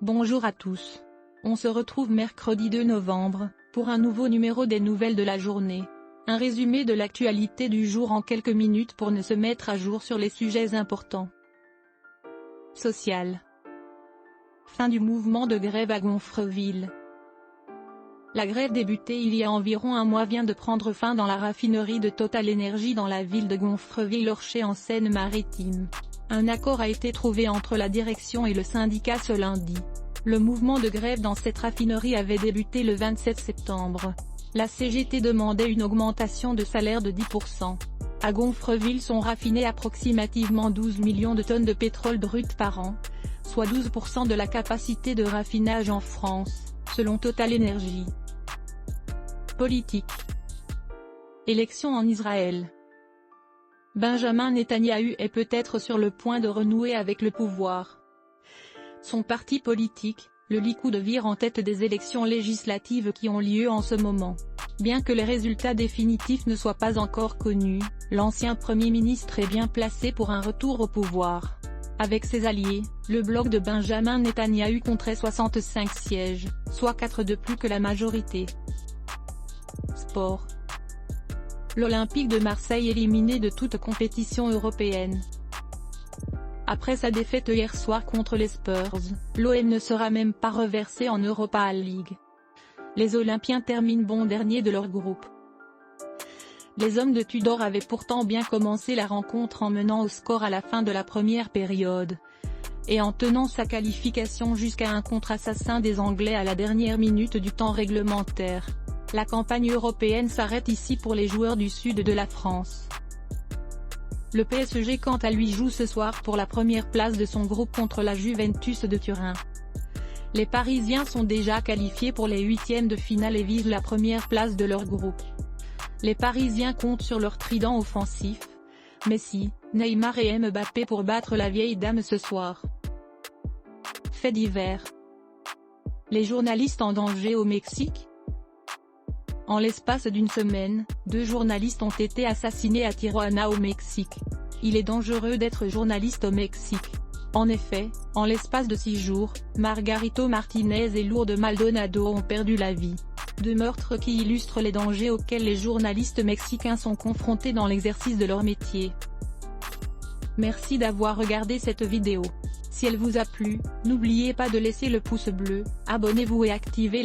Bonjour à tous. On se retrouve mercredi 2 novembre, pour un nouveau numéro des nouvelles de la journée. Un résumé de l'actualité du jour en quelques minutes pour se mettre à jour sur les sujets importants. Social. Fin du mouvement de grève à Gonfreville. La grève débutée il y a environ un mois vient de prendre fin dans la raffinerie de Total Energy dans la ville de Gonfreville-Orcher en Seine-Maritime. Un accord a été trouvé entre la direction et le syndicat ce lundi. Le mouvement de grève dans cette raffinerie avait débuté le 27 septembre. La CGT demandait une augmentation de salaire de 10%. À Gonfreville sont raffinés approximativement 12 millions de tonnes de pétrole brut par an, soit 12% de la capacité de raffinage en France, selon Total Energy. Politique. Élections en Israël. Benjamin Netanyahou est peut-être sur le point de renouer avec le pouvoir. Son parti politique, le Likoud, vire en tête des élections législatives qui ont lieu en ce moment. Bien que les résultats définitifs ne soient pas encore connus, l'ancien Premier ministre est bien placé pour un retour au pouvoir. Avec ses alliés, le bloc de Benjamin Netanyahou compterait 65 sièges, soit 4 de plus que la majorité. Sport. L'Olympique de Marseille éliminé de toute compétition européenne. Après sa défaite hier soir contre les Spurs, l'OM ne sera même pas reversé en Europa League. Les Olympiens terminent bon dernier de leur groupe. Les hommes de Tudor avaient pourtant bien commencé la rencontre en menant au score à la fin de la première période, et en tenant sa qualification jusqu'à un contre-assassin des Anglais à la dernière minute du temps réglementaire. La campagne européenne s'arrête ici pour les joueurs du sud de la France. Le PSG quant à lui joue ce soir pour la première place de son groupe contre la Juventus de Turin. Les Parisiens sont déjà qualifiés pour les huitièmes de finale et visent la première place de leur groupe. Les Parisiens comptent sur leur trident offensif, Messi, Neymar et Mbappé pour battre la vieille dame ce soir. Faits divers. Les journalistes en danger au Mexique. En l'espace d'une semaine, 2 journalistes ont été assassinés à Tijuana au Mexique. Il est dangereux d'être journaliste au Mexique. En effet, en l'espace de 6 jours, Margarito Martinez et Lourdes Maldonado ont perdu la vie. 2 meurtres qui illustrent les dangers auxquels les journalistes mexicains sont confrontés dans l'exercice de leur métier. Merci d'avoir regardé cette vidéo. Si elle vous a plu, n'oubliez pas de laisser le pouce bleu, abonnez-vous et activez la